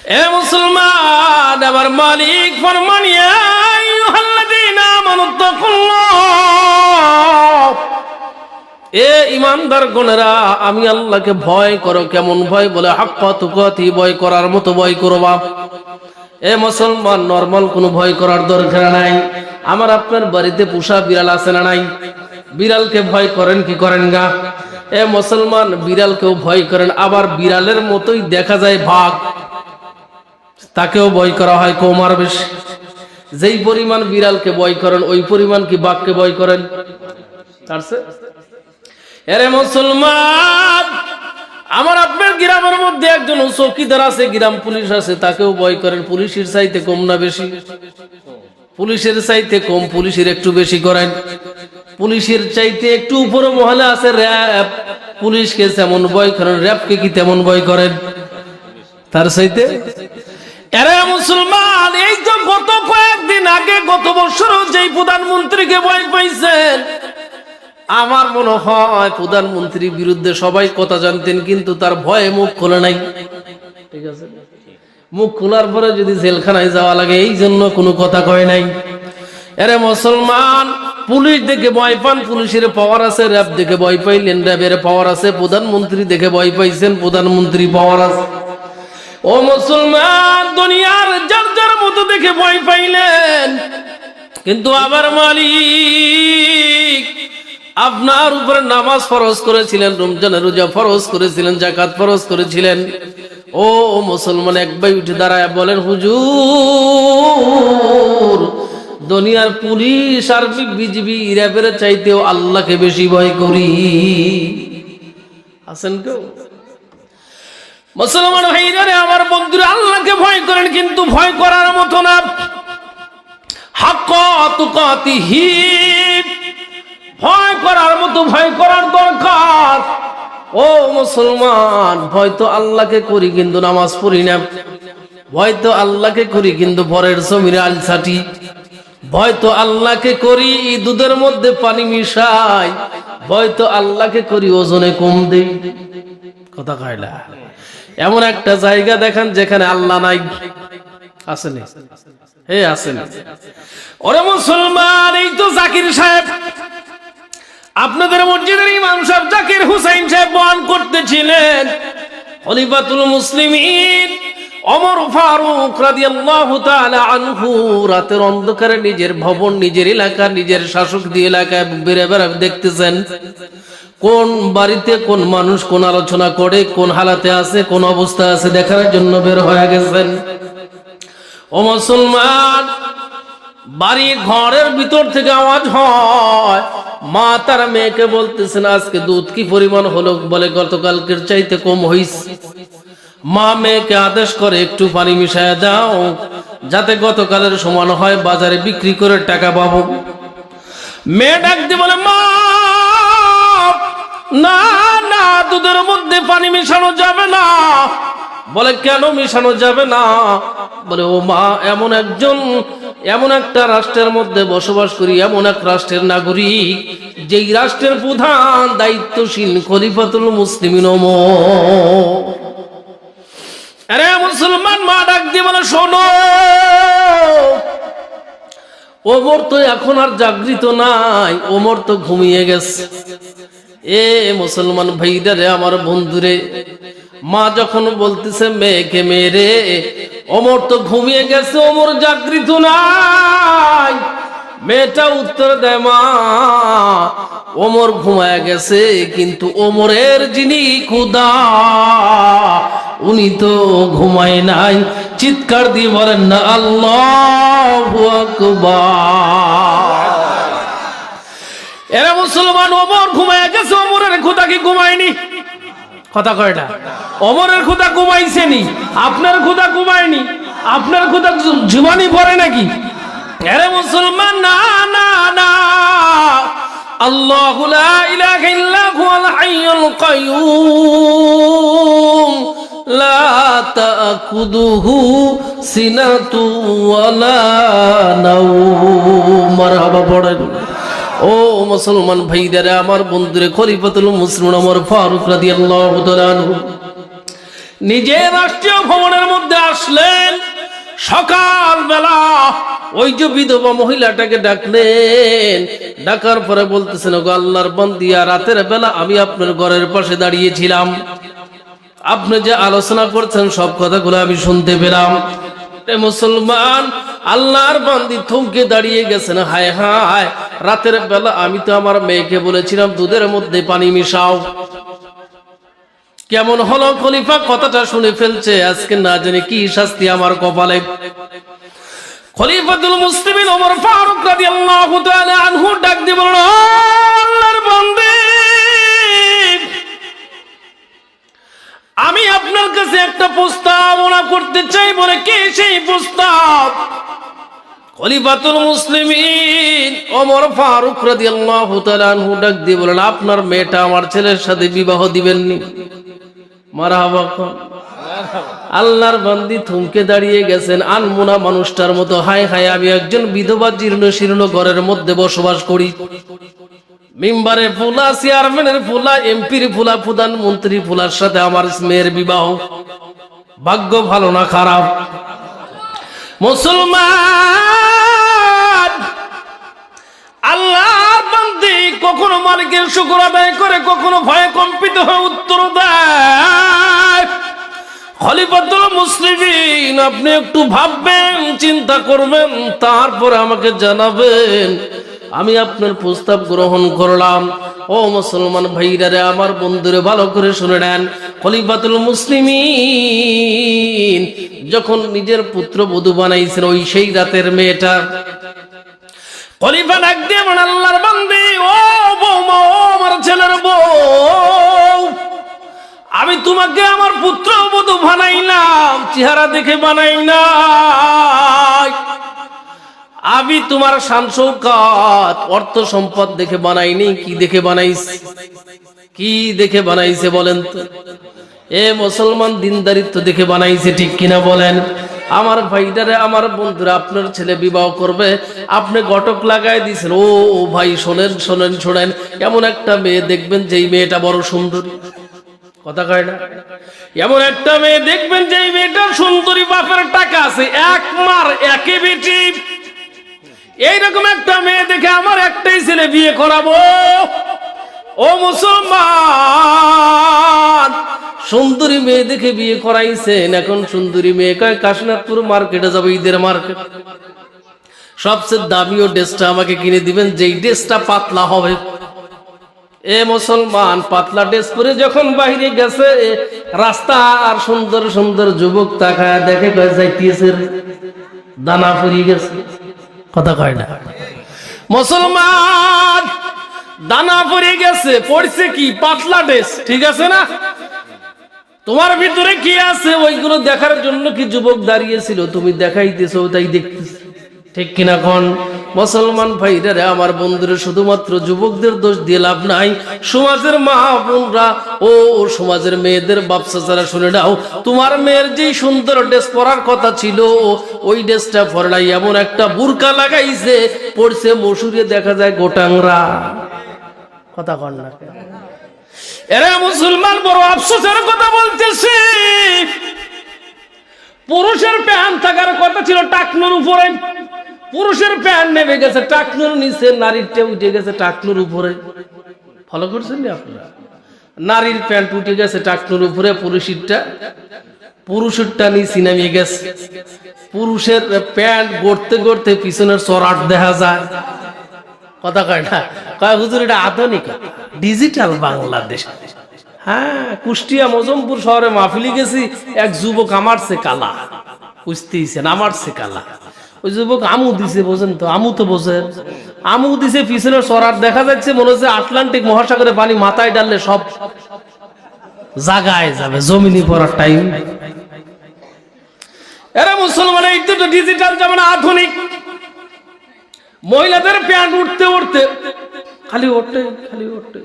এ মুসলমান, আমার মালিক ফরমান, ইয়া আইয়ুহাল্লাযীনা আমানুত্তাকুল্লাহ, এ ঈমানদার গণেরা, আমি আল্লাহকে ভয় করো। কেমন ভয়? বলে হাক্কা তুকাতি, ভয় করার মতো ভয় করবা। এ মুসলমান, নরমাল কোনো ভয় করার দরকার নাই। আমার আপনার বাড়িতে পোষা বিড়াল আছে না নাই? বিড়ালকে ভয় করেন কি করেন গা? এ মুসলমান, বিড়ালকেও ভয় করেন। আবার বিড়ালের মতোই দেখা যায় বাঘ, তাকেও ভয় করা হয় কম আর বেশি। যেই পরিমাণ বিড়ালকে ভয় করেন, ওই পরিমাণ কি বাঘকে ভয় করেন? এরে মুসলমান, আমার আপনার গ্রামের মধ্যে একজন চৌকিদার আছে, গ্রাম পুলিশ আছে, তাকেও ভয় করেন। পুলিশের চাইতে কম না বেশি? পুলিশের চাইতে কম, পুলিশের একটু বেশি করেন। পুলিশের চাইতে একটু উপরে মহলে আছে র‍্যাব, পুলিশকে যেমন ভয় করেন, র‍্যাবকে কি তেমন ভয় করেন? তার চাইতে। এরে মুসলমান, এই তো গত কয়েকদিন আগে, গত বছর যেই প্রধানমন্ত্রীকে ভয় পাইছেন, আমার মনে হয় প্রধানমন্ত্রীর বিরুদ্ধে সবাই কথা জানতেন, কিন্তু তার ভয়ে মুখ খোলে নাই। ঠিক আছে, মুখ খোলার পরে যদি জেলখানায় যাওয়া লাগে, এই জন্য কোনো কথা কয় নাই। এরে মুসলমান, পুলিশ দেখে ভয় পান, পুলিশের পাওয়ার আছে। র‍্যাব দেখে ভয় পাইলেন, র‍্যাবের পাওয়ার আছে। প্রধানমন্ত্রী দেখে ভয় পাইছেন, প্রধানমন্ত্রী পাওয়ার আছে। ও মুসলমান, দুনিয়ার যার যার মতো দেখে ভয় পাইলেন, কিন্তু আবার মালিক আপনার উপরে নামাজ ফরজ করেছিলেন, রমজানের রোজা ফরজ করেছিলেন, যাকাত ফরজ করেছিলেন। ও মুসলমান, এক ভাই উঠে দাঁড়ায় বলেন, হুজুর, দুনিয়ার পুলিশ, আর্মি, বিজিবি, র‍্যাবের চাইতেও আল্লাহকে বেশি ভয় করি। আছেন কেউ? মুসলমান ভাইরা, আমার বন্ধুরা, আল্লাহকে ভয় করেন, কিন্তু ভয় করার মতো না। হাক্কা তুকাতিহি, ভয় করার মতো ভয় করার দরকার। ও মুসলমান, ভয় তো আল্লাহকে করি, কিন্তু নামাজ পড়ি না। ভয় তো আল্লাহকে করি, কিন্তু পরের জমিরে আল ছাটি। ভয় তো আল্লাহকে করি, দুধের মধ্যে পানি মিশাই। ভয় তো আল্লাহকে করি, ওজনে কম দেই। কথা কয়লা। এমন একটা জায়গা দেখান যেখানে আল্লাহ নাই। আসেনি? হে আসেনি? ওরে মুসলমান, এই তো জাকির সাহেব, আপনাদের মসজিদের ইমাম সাহেব জাকির হুসাইন সাহেব বয়ান করতেছিলেন। খলিফাতুল মুসলিমিন ওমর ফারুক রাদিয়াল্লাহু তাআলা আনহু রাতের অন্ধকারে নিজের ভবন, নিজের এলাকা, নিজের শাসক দিয়ে এলাকায় বেড়ে বেড়ে দেখতেছেন কোন বাড়িতে কোন মানুষ কোন আলোচনা করে, কোন হালাতে আছে, কোন অবস্থা আছে, দেখার জন্য বের হয়ে গেছেন। ও মুসলমান, বাড়ি ঘরের ভিতর থেকে আওয়াজ হয়, মা তার মেয়েকে বলতেছেন, আজকে দুধ কি পরিমাণ হলো? বলে গতকালকের চাইতে কম হইছে। মা মেয়েকে আদেশ করে, একটু পানি মিশায় দাও, যাতে গতকালের সমান হয়, বাজারে বিক্রি করে টাকা পাবো। মেয়ে ডাক দিয়ে বলে, মা, না না, দুধের মধ্যে পানি মিশানো যাবে না। বলে, কেন মিশানো যাবে না? বলে, ও মা, এমন একটা রাষ্ট্রের মধ্যে বসবাস করি, এমন এক রাষ্ট্রের নাগরিক, যেই রাষ্ট্রের প্রধান দায়িত্বশীল খলিফাতুল মুসলিমিন ওমর। আরে মুসলমান, মা ডাক দিয়ে বলে, শোনো, ওমর তো এখন আর জাগৃত নাই, ওমর তো ঘুমিয়ে গেছে। এ মুসলমান ভাইরা রে, আমার বন্ধুরে, মা যখন বলতেছে মেয়েকে, মেরে, ওমর তো ঘুমিয়ে গেছে, ওমর জাগৃত নাই। মেয়েটা উত্তর দেয়, মা, ওমর ঘুমায় গেছে, কিন্তু ওমরের যিনি খোদা, উনি তো ঘুমায় নাই। চিৎকার দিয়ে বলেন না আল্লাহু আকবার। এরা মুসলমান, ওমর ঘুমায় গেছে, ওমরের খোদা কি ঘুমায়নি? কথা কয়টা? ওমরের খোদা ঘুমাইছেনি, আপনার খোদা ঘুমায়নি। আপনার খোদা জীবনই পড়ে নাকি? এরা মুসলমান, না না না, আল্লাহু লা ইলাহা ইল্লা হুয়াল হাইয়ুল কাইয়্যুম লা তাকুদুহু সিনাতু ওয়ালা নাওম। মারহাবা পড়েন। ও মুসলমান ভাইরা, আমার বন্ধুরে, খলিফাতুল মুসলিমিন ওমর ফারুক রাদিয়াল্লাহু তাআলা আনহু নিজে রাষ্ট্রীয় ভবনের মধ্যে আসে। আসলেন সকালবেলা ওই যে বিধবা মহিলাটাকে ডাকলেন, ডাকার পরে বলতেছেন, ওগো আল্লাহর বান্দিয়া, রাতের বেলা আমি আপনার ঘরের পাশে দাঁড়িয়েছিলাম, আপনি যে আলোচনা করছেন সব কথাগুলো আমি শুনতে পেলাম। মুসলমান, আল্লাহর বান্দি থমকে দাঁড়িয়ে গেছেন। হায় হায়, রাতের বেলা আমি তো আমার মেয়েকে বলেছিলাম দুধের মধ্যে পানি মিশাও। কেমন হলো খলিফা কথাটা শুনে ফেলছে, আজকে না জানি কি শাস্তি আমার কপালে। খলিফাতুল মুসলিমিন ওমর ফারুক রাদিয়াল্লাহু তাআলা আনহু ডাক দিয়ে বলল, আল্লাহর বান্দী, আমি আপনার কাছে একটা প্রস্তাবনা করতে চাই। বলে, কি সেই প্রস্তাব? খলিফাতুল মুসলিমিন ওমর ফারুক রাদিয়াল্লাহু তাআলা আনহু ডাক দিয়ে বলেন, আপনার মেয়েটা আমার ছেলের সাথে বিবাহ দিবেননি? মারহাবা। আল্লাহর বান্দি থমকে দাঁড়িয়ে গেছেন আনমুনা মানুষটার মতো। হায় হায়, আমি একজন বিধবা জীর্ণ শীর্ণ ঘরের মধ্যে বসবাস করি, মিম্বারের ফুলা, চেয়ারম্যানের ফুলা, এমপির ফুলা, প্রধানমন্ত্রী ফুলার সাথে আমার মেয়ের বিবাহ। ভাগ্য ভালো না খারাপ? মুসলমান, আল্লাহর বান্দি কখনো মালিকের শুকর আদায় করে, কখনো ভয়ে কম্পিত হয়ে উত্তর দেয়। খলিফাতুল মুসলিমিন, আপনি একটু ভাববেন, চিন্তা করবেন, তারপর আমাকে জানাবেন। আমি আপনার প্রস্তাব গ্রহণ করলাম। ও মুসলমান ভাইরা রে, আমার বন্ধুরে ভালো করে শুনে নেন। খলিফাতুল মুসলিমিন যখন নিজের পুত্র বধূ বানাইছেন, ওই সেই রাতের মেয়েটা, খলিফা ডাক দিয়ে বলেন, আল্লাহর বান্দি, ও বৌমা, ও আমার ছেলের বউ, আমি তোমাকে আমার পুত্র বধূ বানাইলাম, চেহারা দেখে বানাই নাই। আমি তোমার শান শৌকত, অর্থ সম্পদ দেখে বানাইনি। কি দেখে বানাইছে? কি দেখে বানাইছে বলেন তো? এ মুসলমান, দিনদারিত্ব দেখে বানাইছে, ঠিক কিনা বলেন? আমার ভাইটারে, আমার বন্ধুরা, আপনার ছেলে বিবাহ করবে, আপনি ঘটক লাগাই দিয়েছেন। ও ভাই, শোনেন শোনেন শোনেন, এমন একটা মেয়ে দেখবেন যেই মেয়েটা বড় সুন্দরী। কথা কয় না? এমন একটা মেয়ে দেখবেন যেই মেয়েটার সুন্দরী, বাপের টাকা আছে, এক মার একে বেটি। এইরকম একটা মেয়ে দেখে আমার একটাই ছেলে বিয়ে করাবো। ও মুসলমান, সুন্দরী মেয়ে দেখে বিয়ে করাইছেন। এখন সুন্দরী মেয়ে কয়, কাশীনাথপুর মার্কেটে যাবো, ঈদের মার্কেট, সবচেয়ে দামিও ড্রেসটা আমাকে কিনে দিবেন, যেই ড্রেসটা পাতলা হবে। এ মুসলমান, পাতলা ড্রেস পরে যখন বাইরে গেছে, রাস্তা আর সুন্দর সুন্দর যুবক তাকায় দেখে, কয় যাইতেছে দানা পড়িয়ে গেছে। কথা কয় না? মুসলমান, দানা পড়ে গেছে, পড়ছে কি? পাতলা ড্রেস, ঠিক আছে না? তোমার ভিতরে কি আছে ওইগুলো দেখার জন্য কি যুবক দাঁড়িয়েছিল? তুমি দেখাইতেছো, তাই দেখতেছি, ঠিক কিনা কোন? মুসলমান ভাইরা, আমার বন্ধুরা, শুধুমাত্র যুবকদের দোষ দিয়ে লাভ নাই। সমাজের মা বোনরা, ও সমাজের মেয়েদের বাপ চাচারা, শুনে নাও, তোমার মেয়ের যে সুন্দর ড্রেস পরার কথা ছিল, ওই ড্রেসটা পরলাই এমন একটা বুরকা লাগাইছে, পড়ছে মসুরে, দেখা যায় গোটাংরা। কথা কন না? এরা মুসলমান, বড় আফসোসের কথা বলতেছে। পুরুষের প্যান্ট থাকার কথা ছিল টাকনুর উপরে, পুরুষের প্যান্ট নেমে গেছে টাকনুর নিচে, নারীরটা উঠে গেছে টাকনুর উপরে। ফলো করছেন না আপনারা? নারীর প্যান্ট উঠে গেছে টাকনুর উপরে, পুরুষেরটা নিচে নামিয়ে গেছে। পুরুষের প্যান্ট গড়তে গড়তে পিছনের চড়াট দেখা যায়। কথা কয় না? কয় হুজুর, এটা আধুনিক ডিজিটাল বাংলাদেশ। হ্যাঁ, কুষ্টিয়া মজমপুর শহরে মাহফিলি গেছি, এক যুবক আমারছে কালা, বুঝতেইছেন, আমারছে কালা। ওই যুবক আমু দিছে, বোঝেন তো? আমু তো বোঝেন, আমু দিছে, পিছনে চড়ার দেখা যাচ্ছে, মনে হচ্ছে আটলান্টিক মহাসাগরে পানি মাথায় ডাললে সব জাগায় যাবে, জমিনি পড়ার টাইম। এরা মুসলমান, এই তো ডিজিটাল জামানা, আধুনিক। মহিলাদের প্যান্ট উঠতে উঠতে খালি ওঠে, খালি ওঠে,